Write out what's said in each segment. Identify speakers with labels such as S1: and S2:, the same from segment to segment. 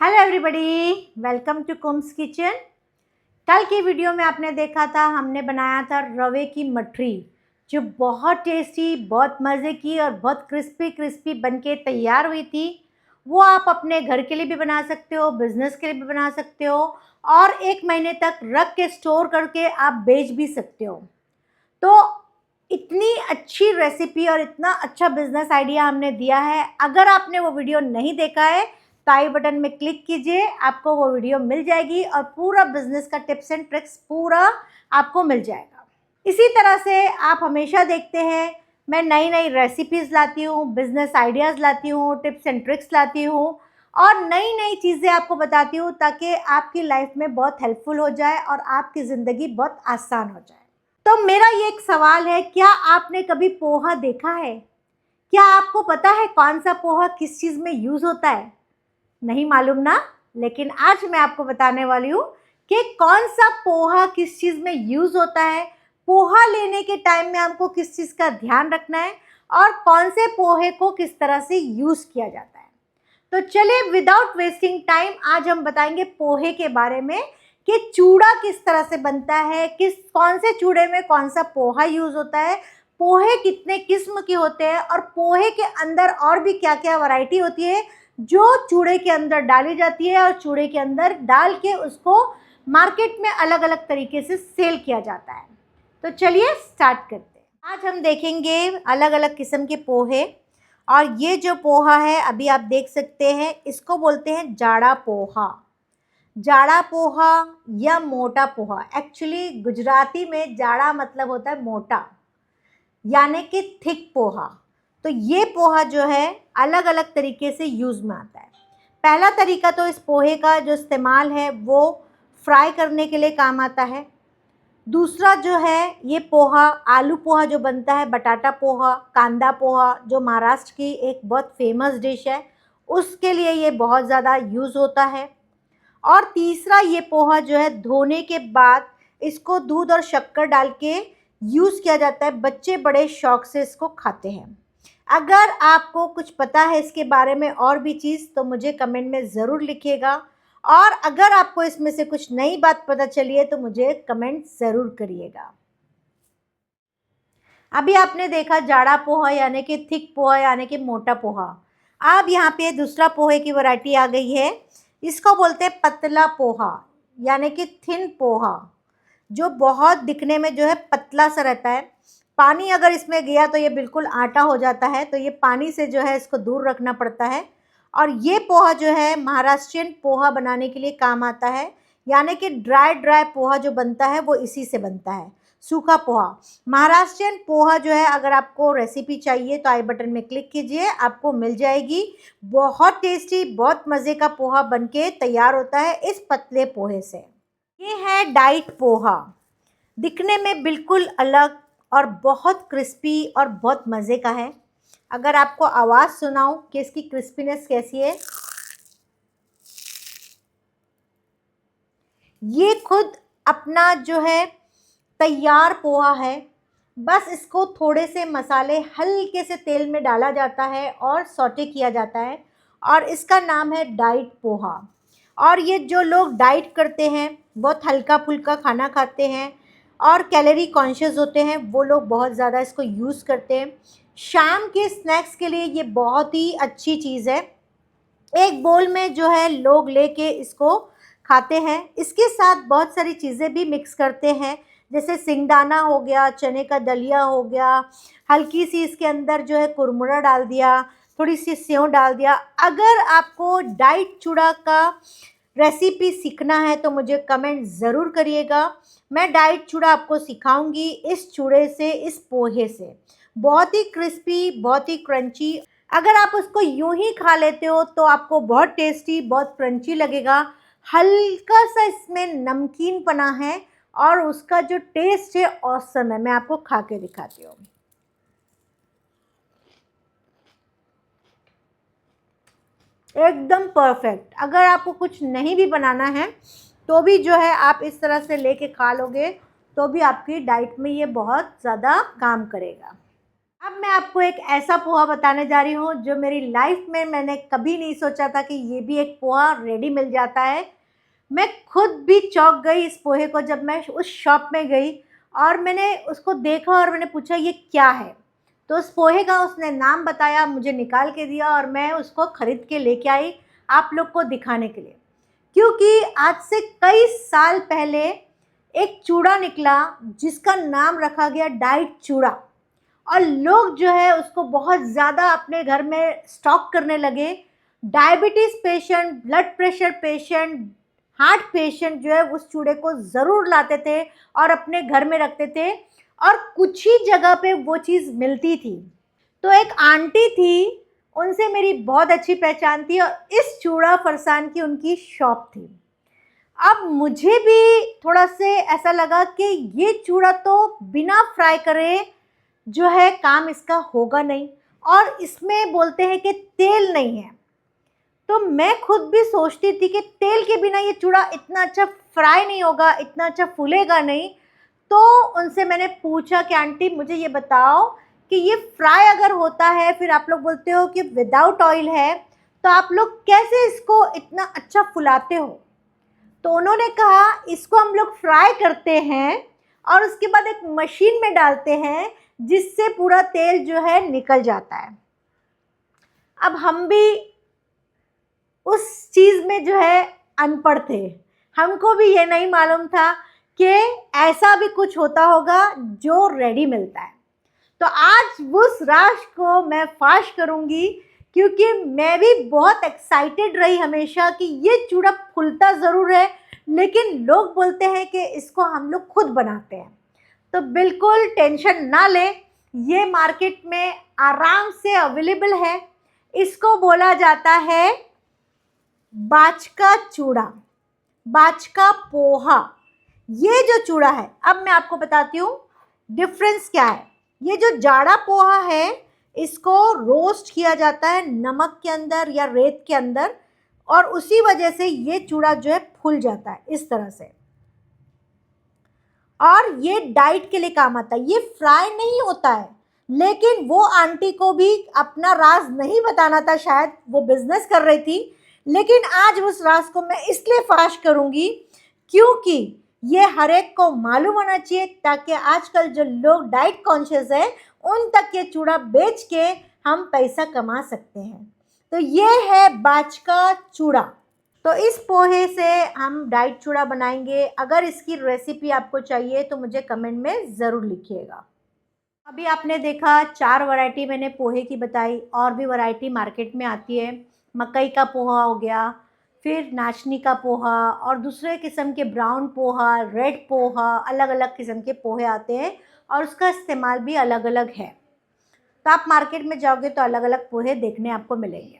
S1: Hello everybody, welcome to कुम्स kitchen. कल की वीडियो में आपने देखा था, हमने बनाया था रवे की मठरी, जो बहुत टेस्टी, बहुत मज़े की और बहुत क्रिस्पी क्रिस्पी बनके तैयार हुई थी। वो आप अपने घर के लिए भी बना सकते हो, बिजनेस के लिए भी बना सकते हो और 1 महीने तक रख के स्टोर करके आप बेच भी सकते हो। तो इतनी अच्छी रेसिपी और इतना अच्छा बिजनेस आइडिया हमने दिया है। अगर आपने वो वीडियो नहीं देखा है तो आई बटन में क्लिक कीजिए, आपको वो वीडियो मिल जाएगी और पूरा बिजनेस का टिप्स एंड ट्रिक्स पूरा आपको मिल जाएगा। इसी तरह से आप हमेशा देखते हैं, मैं नई नई रेसिपीज़ लाती हूँ, बिजनेस आइडियाज़ लाती हूँ, टिप्स एंड ट्रिक्स लाती हूँ और नई नई चीज़ें आपको बताती हूँ ताकि आपकी लाइफ में बहुत हेल्पफुल हो जाए और आपकी ज़िंदगी बहुत आसान हो जाए। तो मेरा ये एक सवाल है, क्या आपने कभी पोहा देखा है? क्या आपको पता है कौन सा पोहा किस चीज़ में यूज़ होता है? नहीं मालूम ना? लेकिन आज मैं आपको बताने वाली हूँ कि कौन सा पोहा किस चीज़ में यूज़ होता है, पोहा लेने के टाइम में हमको किस चीज़ का ध्यान रखना है और कौन से पोहे को किस तरह से यूज़ किया जाता है। तो चलिए विदाउट वेस्टिंग टाइम आज हम बताएंगे पोहे के बारे में कि चूड़ा किस तरह से बनता है, कौन से चूड़े में कौन सा पोहा यूज़ होता है, पोहे कितने किस्म के होते हैं और पोहे के अंदर और भी क्या क्या वैरायटी होती है जो चूड़े के अंदर डाली जाती है और चूड़े के अंदर डाल के उसको मार्केट में अलग अलग तरीके से सेल किया जाता है। तो चलिए स्टार्ट करते हैं। आज हम देखेंगे अलग अलग किस्म के पोहे और ये जो पोहा है अभी आप देख सकते हैं, इसको बोलते हैं जाड़ा पोहा। जाड़ा पोहा या मोटा पोहा, एक्चुअली गुजराती में जाड़ा मतलब होता है मोटा, यानी कि थिक पोहा। तो ये पोहा जो है अलग अलग तरीके से यूज़ में आता है। पहला तरीका तो इस पोहे का जो इस्तेमाल है वो फ्राई करने के लिए काम आता है। दूसरा जो है ये पोहा, आलू पोहा जो बनता है, बटाटा पोहा, कांदा पोहा जो महाराष्ट्र की एक बहुत फेमस डिश है, उसके लिए ये बहुत ज़्यादा यूज़ होता है। और तीसरा ये पोहा जो है धोने के बाद इसको दूध और शक्कर डाल के यूज़ किया जाता है। बच्चे बड़े शौक से इसको खाते हैं। अगर आपको कुछ पता है इसके बारे में और भी चीज़ तो मुझे कमेंट में ज़रूर लिखिएगा और अगर आपको इसमें से कुछ नई बात पता चली है तो मुझे कमेंट ज़रूर करिएगा। अभी आपने देखा जाड़ा पोहा यानी कि थिक पोहा यानी कि मोटा पोहा। अब यहाँ पे दूसरा पोहे की वैरायटी आ गई है, इसको बोलते हैं पतला पोहा यानी कि थिन पोहा, जो बहुत दिखने में जो है पतला सा रहता है। पानी अगर इसमें गया तो ये बिल्कुल आटा हो जाता है, तो ये पानी से जो है इसको दूर रखना पड़ता है। और ये पोहा जो है महाराष्ट्रियन पोहा बनाने के लिए काम आता है, यानी कि ड्राई ड्राई पोहा जो बनता है वो इसी से बनता है, सूखा पोहा। महाराष्ट्रियन पोहा जो है अगर आपको रेसिपी चाहिए तो आई बटन में क्लिक कीजिए, आपको मिल जाएगी। बहुत टेस्टी, बहुत मज़े का पोहा बनके तैयार होता है इस पतले पोहे से। ये है डाइट पोहा, दिखने में बिल्कुल अलग और बहुत क्रिस्पी और बहुत मज़े का है। अगर आपको आवाज़ सुनाऊं कि इसकी क्रिस्पीनेस कैसी है, ये खुद अपना जो है तैयार पोहा है। बस इसको थोड़े से मसाले हल्के से तेल में डाला जाता है और सौटे किया जाता है और इसका नाम है डाइट पोहा। और ये जो लोग डाइट करते हैं, बहुत हल्का फुल्का खाना खाते हैं और कैलोरी कॉन्शियस होते हैं, वो लोग बहुत ज़्यादा इसको यूज़ करते हैं। शाम के स्नैक्स के लिए ये बहुत ही अच्छी चीज़ है। एक बोल में जो है लोग लेके इसको खाते हैं। इसके साथ बहुत सारी चीज़ें भी मिक्स करते हैं, जैसे सिंगदाना हो गया, चने का दलिया हो गया, हल्की सी इसके अंदर जो है कुरमुरा डाल दिया, थोड़ी सी सेव डाल दिया। अगर आपको डाइट चूड़ा का रेसिपी सीखना है तो मुझे कमेंट ज़रूर करिएगा। मैं डाइट चूड़ा आपको सिखाऊंगी इस चूड़े से, इस पोहे से। बहुत ही क्रिस्पी, बहुत ही क्रंची। अगर आप उसको यूं ही खा लेते हो तो आपको बहुत टेस्टी, बहुत क्रंची लगेगा। हल्का सा इसमें नमकीन पना है और उसका जो टेस्ट है ऑसम है। मैं आपको खा के दिखाती हूँ। एकदम परफेक्ट। अगर आपको कुछ नहीं भी बनाना है तो भी जो है आप इस तरह से लेके खा लोगे तो भी आपकी डाइट में ये बहुत ज़्यादा काम करेगा। अब मैं आपको एक ऐसा पोहा बताने जा रही हूँ जो मेरी लाइफ में मैंने कभी नहीं सोचा था कि ये भी एक पोहा रेडी मिल जाता है। मैं खुद भी चौंक गई इस पोहे को जब मैं उस शॉप में गई और मैंने उसको देखा और मैंने पूछा ये क्या है? तो उस पोहे का उसने नाम बताया, मुझे निकाल के दिया और मैं उसको खरीद के लेके आई आप लोग को दिखाने के लिए। क्योंकि आज से कई साल पहले एक चूड़ा निकला जिसका नाम रखा गया डाइट चूड़ा, और लोग जो है उसको बहुत ज़्यादा अपने घर में स्टॉक करने लगे। Diabetes patient, blood pressure patient, heart patient जो है उस चूड़े को ज़रूर लाते थे और अपने घर में रखते थे, और कुछ ही जगह पे वो चीज़ मिलती थी। तो एक आंटी थी, उनसे मेरी बहुत अच्छी पहचान थी और इस चूड़ा फरसान की उनकी शॉप थी। अब मुझे भी थोड़ा से ऐसा लगा कि ये चूड़ा तो बिना फ्राई करे जो है काम इसका होगा नहीं, और इसमें बोलते हैं कि तेल नहीं है। तो मैं खुद भी सोचती थी कि तेल के बिना ये चूड़ा इतना अच्छा फ्राई नहीं होगा, इतना अच्छा फूलेगा नहीं। तो उनसे मैंने पूछा कि आंटी मुझे ये बताओ कि ये फ्राई अगर होता है, फिर आप लोग बोलते हो कि विदाउट ऑयल है, तो आप लोग कैसे इसको इतना अच्छा फुलाते हो? तो उन्होंने कहा इसको हम लोग फ्राई करते हैं और उसके बाद एक मशीन में डालते हैं जिससे पूरा तेल जो है निकल जाता है। अब हम भी उस चीज़ में जो है अनपढ़ थे, हमको भी ये नहीं मालूम था कि ऐसा भी कुछ होता होगा जो रेडी मिलता है। तो आज उस राज को मैं फाश करूँगी, क्योंकि मैं भी बहुत एक्साइटेड रही हमेशा कि ये चूड़ा फूलता ज़रूर है, लेकिन लोग बोलते हैं कि इसको हम लोग खुद बनाते हैं। तो बिल्कुल टेंशन ना लें, ये मार्केट में आराम से अवेलेबल है। इसको बोला जाता है बाचका चूड़ा, बाचका पोहा। ये जो चूड़ा है, अब मैं आपको बताती हूँ डिफरेंस क्या है। ये जो जाड़ा पोहा है इसको रोस्ट किया जाता है नमक के अंदर या रेत के अंदर, और उसी वजह से ये चूड़ा जो है फूल जाता है इस तरह से, और ये डाइट के लिए काम आता है। ये फ्राई नहीं होता है, लेकिन वो आंटी को भी अपना राज नहीं बताना था, शायद वो बिजनेस कर रही थी। लेकिन आज उस राज को मैं इसलिए फाश करूँगी क्योंकि ये हर एक को मालूम होना चाहिए, ताकि आजकल जो लोग डाइट कॉन्शियस है उन तक ये चूड़ा बेच के हम पैसा कमा सकते हैं। तो ये है बाचका चूड़ा। तो इस पोहे से हम डाइट चूड़ा बनाएंगे। अगर इसकी रेसिपी आपको चाहिए तो मुझे कमेंट में ज़रूर लिखिएगा। अभी आपने देखा 4 वैरायटी मैंने पोहे की बताई, और भी वैरायटी मार्केट में आती है। मकई का पोहा हो गया, फिर नाचनी का पोहा, और दूसरे किस्म के ब्राउन पोहा, रेड पोहा, अलग अलग किस्म के पोहे आते हैं और उसका इस्तेमाल भी अलग अलग है। तो आप मार्केट में जाओगे तो अलग अलग पोहे देखने आपको मिलेंगे।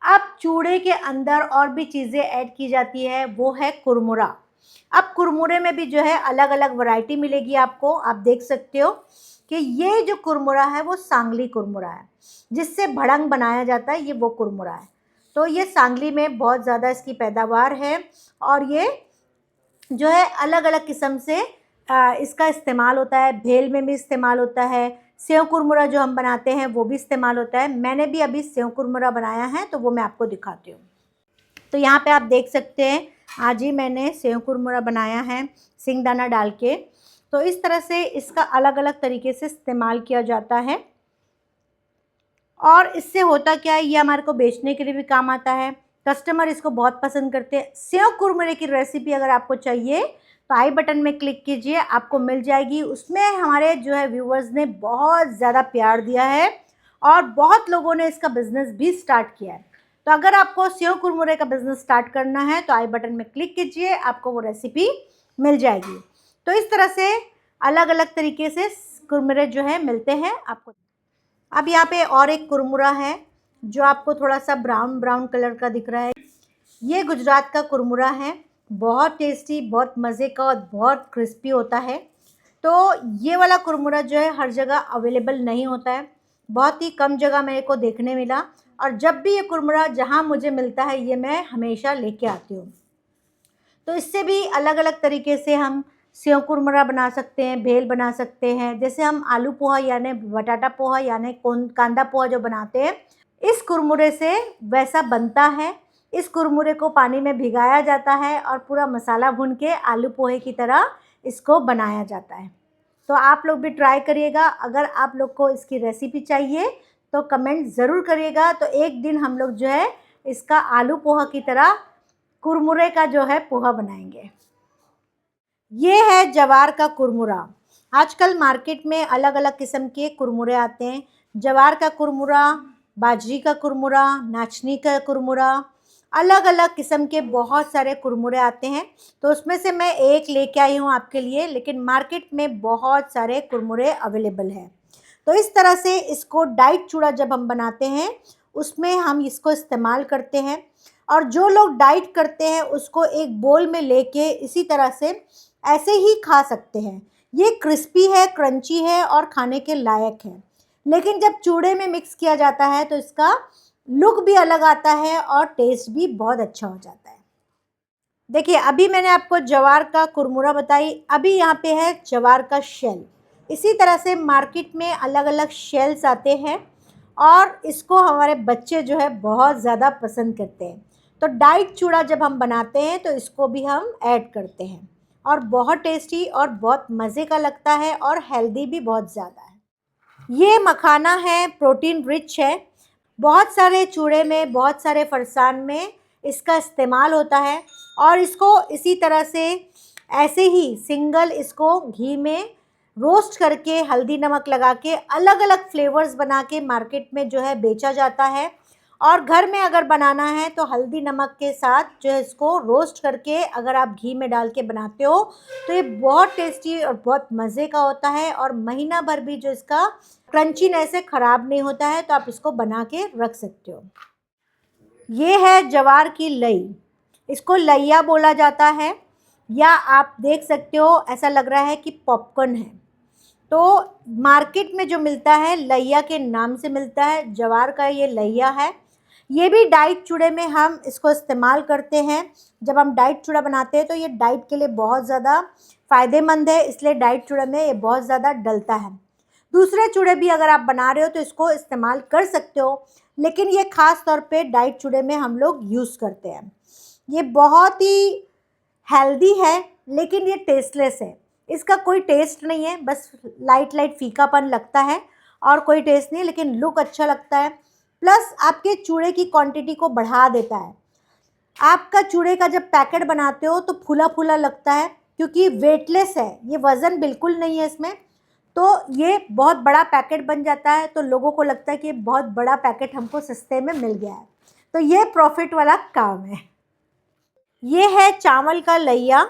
S1: अब चूड़े के अंदर और भी चीज़ें ऐड की जाती है, वो है कुरमुरा। अब कुरमुरे में भी जो है अलग अलग वैरायटी मिलेगी आपको। आप देख सकते हो कि ये जो कुरमुरा है वो सांगली कुरमुरा है, जिससे भड़ंग बनाया जाता है, ये वो कुरमुरा है। तो ये सांगली में बहुत ज़्यादा इसकी पैदावार है, और ये जो है अलग अलग किस्म से इसका इस्तेमाल होता है। भेल में भी इस्तेमाल होता है, सेव कुरमुरा जो हम बनाते हैं वो भी इस्तेमाल होता है। मैंने भी अभी सेव कुरमुरा बनाया है तो वो मैं आपको दिखाती हूँ। तो यहाँ पे आप देख सकते हैं, आज ही मैंने सेव कुरमुरा बनाया है सिंगदाना डाल के। तो इस तरह से इसका अलग अलग तरीके से इस्तेमाल किया जाता है, और इससे होता क्या है, ये हमारे को बेचने के लिए भी काम आता है। कस्टमर इसको बहुत पसंद करते हैं। सेव कुरमुरे की रेसिपी अगर आपको चाहिए तो आई बटन में क्लिक कीजिए, आपको मिल जाएगी। उसमें हमारे जो है व्यूवर्स ने बहुत ज़्यादा प्यार दिया है और बहुत लोगों ने इसका बिज़नेस भी स्टार्ट किया है। तो अगर आपको सेव कुरमुरे का बिज़नेस स्टार्ट करना है तो आई बटन में क्लिक कीजिए, आपको वो रेसिपी मिल जाएगी। तो इस तरह से अलग अलग तरीके से कुरमुरे जो है मिलते हैं आपको। अब यहाँ पे और एक कुरमुरा है जो आपको थोड़ा सा ब्राउन ब्राउन कलर का दिख रहा है। ये गुजरात का कुरमुरा है, बहुत टेस्टी, बहुत मज़े का और बहुत क्रिस्पी होता है। तो ये वाला कुरमुरा जो है हर जगह अवेलेबल नहीं होता है, बहुत ही कम जगह मेरे को देखने मिला, और जब भी ये कुरमुरा जहाँ मुझे मिलता है ये मैं हमेशा लेके आती हूँ। तो इससे भी अलग अलग तरीके से हम सेव कुरमुरा बना सकते हैं, भेल बना सकते हैं। जैसे हम आलू पोहा यानी बटाटा पोहा यानी कांदा पोहा जो बनाते हैं, इस कुरमुरे से वैसा बनता है। इस कुरमुरे को पानी में भिगाया जाता है और पूरा मसाला भून के आलू पोहे की तरह इसको बनाया जाता है। तो आप लोग भी ट्राई करिएगा। अगर आप लोग को इसकी रेसिपी चाहिए तो कमेंट ज़रूर करिएगा। तो एक दिन हम लोग जो है इसका आलू पोहा की तरह कुरमुरे का जो है पोहा बनाएंगे। ये है जवार का कुरमुरा। आजकल मार्केट में अलग अलग किस्म के कुरमुरे आते हैं। जवार का कुरमुरा, बाजरी का कुरमुरा, नाचनी का कुरमुरा, अलग अलग किस्म के बहुत सारे कुरमुरे आते हैं। तो उसमें से मैं एक लेके आई हूँ आपके लिए, लेकिन मार्केट में बहुत सारे कुरमुरे अवेलेबल हैं। तो इस तरह से इसको डाइट चूड़ा जब हम बनाते हैं उसमें हम इसको इस्तेमाल करते हैं। और जो लोग डाइट करते हैं उसको एक बोल में लेके इसी तरह से ऐसे ही खा सकते हैं। ये क्रिस्पी है, क्रंची है और खाने के लायक है। लेकिन जब चूड़े में मिक्स किया जाता है तो इसका लुक भी अलग आता है और टेस्ट भी बहुत अच्छा हो जाता है। देखिए, अभी मैंने आपको जवार का कुरमुरा बताई, अभी यहाँ पे है जवार का शेल। इसी तरह से मार्केट में अलग अलग शेल्स आते हैं और इसको हमारे बच्चे जो है बहुत ज़्यादा पसंद करते हैं। तो डाइट चूड़ा जब हम बनाते हैं तो इसको भी हम ऐड करते हैं और बहुत टेस्टी और बहुत मज़े का लगता है और हेल्दी भी बहुत ज़्यादा है। ये मखाना है, प्रोटीन रिच है। बहुत सारे चूड़े में, बहुत सारे फरसान में इसका इस्तेमाल होता है और इसको इसी तरह से ऐसे ही सिंगल इसको घी में रोस्ट करके हल्दी नमक लगा के अलग अलग फ्लेवर्स बना के मार्केट में जो है बेचा जाता है। और घर में अगर बनाना है तो हल्दी नमक के साथ जो है इसको रोस्ट करके अगर आप घी में डाल के बनाते हो तो ये बहुत टेस्टी और बहुत मज़े का होता है और महीना भर भी जो इसका क्रंचीनेस है ख़राब नहीं होता है। तो आप इसको बना के रख सकते हो। ये है जवार की लई, इसको लैया बोला जाता है या आप देख सकते हो ऐसा लग रहा है कि पॉपकॉर्न है। तो मार्केट में जो मिलता है लैया के नाम से मिलता है, जवार का ये लैया है। ये भी डाइट चूड़े में हम इसको इस्तेमाल करते हैं। जब हम डाइट चूड़ा बनाते हैं तो ये डाइट के लिए बहुत ज़्यादा फ़ायदेमंद है, इसलिए डाइट चूड़े में ये बहुत ज़्यादा डलता है। दूसरे चूड़े भी अगर आप बना रहे हो तो इसको इस्तेमाल कर सकते हो, लेकिन ये ख़ास तौर पे डाइट चूड़े में हम लोग यूज़ करते हैं। ये बहुत ही हेल्दी है लेकिन ये टेस्टलेस है। इसका कोई टेस्ट नहीं है, बस लाइट लाइट फीकापन लगता है और कोई टेस्ट नहीं, लेकिन लुक अच्छा लगता है। प्लस आपके चूड़े की क्वांटिटी को बढ़ा देता है। आपका चूड़े का जब पैकेट बनाते हो तो फूला फूला लगता है क्योंकि वेटलेस है, ये वज़न बिल्कुल नहीं है इसमें। तो ये बहुत बड़ा पैकेट बन जाता है तो लोगों को लगता है कि बहुत बड़ा पैकेट हमको सस्ते में मिल गया है। तो ये प्रॉफिट वाला काम है। ये है चावल का लैया।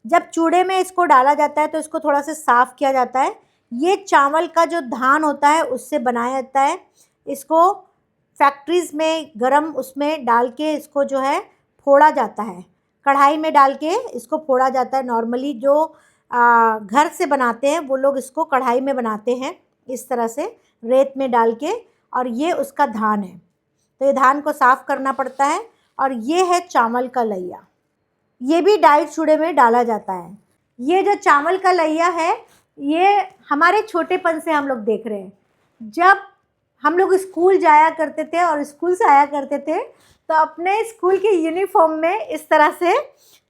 S1: जब चूड़े में इसको डाला जाता है तो इसको थोड़ा सा साफ़ किया जाता है। ये चावल का जो धान होता है उससे बनाया जाता है। इसको फैक्ट्रीज़ में गरम उसमें डाल के इसको जो है फोड़ा जाता है, कढ़ाई में डाल के इसको फोड़ा जाता है। नॉर्मली जो घर से बनाते हैं वो लोग इसको कढ़ाई में बनाते हैं इस तरह से रेत में डाल के, और ये उसका धान है। तो ये धान को साफ़ करना पड़ता है। और ये है चावल का लैया, ये भी डाइट चूड़े में डाला जाता है। ये जो चावल का लैया है ये हमारे छोटेपन से हम लोग देख रहे हैं। जब हम लोग स्कूल जाया करते थे और स्कूल से आया करते थे तो अपने स्कूल के यूनिफॉर्म में इस तरह से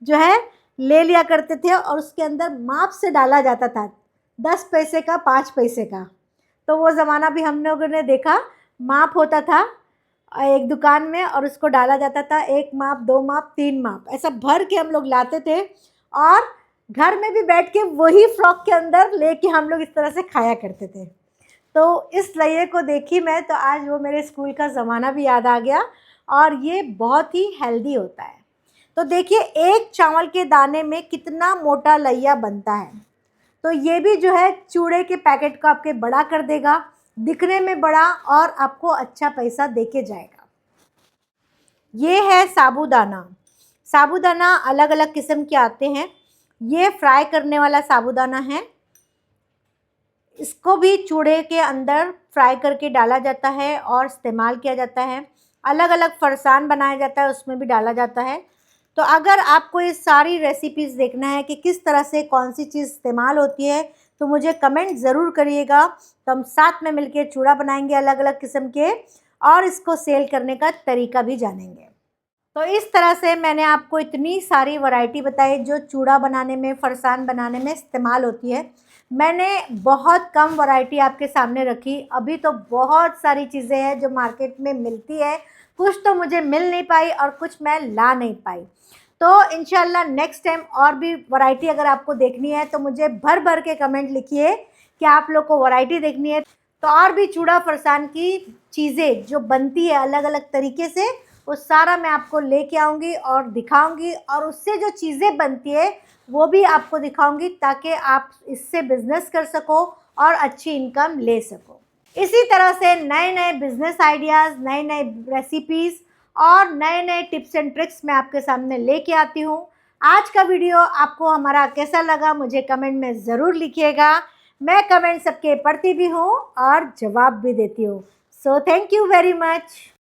S1: जो है ले लिया करते थे और उसके अंदर माप से डाला जाता था, 10 पैसे का, 5 पैसे का। तो वो ज़माना भी हम लोगों ने देखा। माप होता था एक दुकान में और उसको डाला जाता था, 1 माप, 2 माप, 3 माप, ऐसा भर के हम लोग लाते थे और घर में भी बैठ के वही फ्रॉक के अंदर लेके हम लोग इस तरह से खाया करते थे। तो इस लैये को देखी मैं तो आज वो मेरे स्कूल का ज़माना भी याद आ गया और ये बहुत ही हेल्दी होता है। तो देखिए एक चावल के दाने में कितना मोटा लैया बनता है। तो ये भी जो है चूड़े के पैकेट को आपके बड़ा कर देगा, दिखने में बड़ा, और आपको अच्छा पैसा देके जाएगा। ये है साबूदाना। साबूदाना अलग अलग किस्म के आते हैं। ये फ्राई करने वाला साबूदाना है, इसको भी चूड़े के अंदर फ्राई करके डाला जाता है और इस्तेमाल किया जाता है। अलग अलग फरसान बनाया जाता है, उसमें भी डाला जाता है। तो अगर आपको ये सारी रेसिपीज़ देखना है कि किस तरह से कौन सी चीज़ इस्तेमाल होती है, तो मुझे कमेंट ज़रूर करिएगा। तो हम साथ में मिलके चूड़ा बनाएंगे अलग अलग किस्म के, और इसको सेल करने का तरीका भी जानेंगे। तो इस तरह से मैंने आपको इतनी सारी वैरायटी बताई जो चूड़ा बनाने में, फरसान बनाने में इस्तेमाल होती है। मैंने बहुत कम वैरायटी आपके सामने रखी। अभी तो बहुत सारी चीज़ें हैं जो मार्केट में मिलती है, कुछ तो मुझे मिल नहीं पाई और कुछ मैं ला नहीं पाई। तो इंशाल्लाह नेक्स्ट टाइम और भी वैरायटी अगर आपको देखनी है तो मुझे भर भर के कमेंट लिखिए कि आप लोग को वैरायटी देखनी है। तो और भी चूड़ा फरसान की चीज़ें जो बनती है अलग अलग तरीके से, वो सारा मैं आपको लेके आऊँगी और दिखाऊँगी, और उससे जो चीज़ें बनती है वो भी आपको दिखाऊँगी, ताकि आप इससे बिज़नेस कर सको और अच्छी इनकम ले सको। इसी तरह से नए नए बिज़नेस आइडियाज़, नए नए रेसिपीज़ और नए नए टिप्स एंड ट्रिक्स मैं आपके सामने लेके आती हूँ। आज का वीडियो आपको हमारा कैसा लगा मुझे कमेंट में ज़रूर लिखिएगा। मैं कमेंट सबके पढ़ती भी हूँ और जवाब भी देती हूँ। So thank you very much.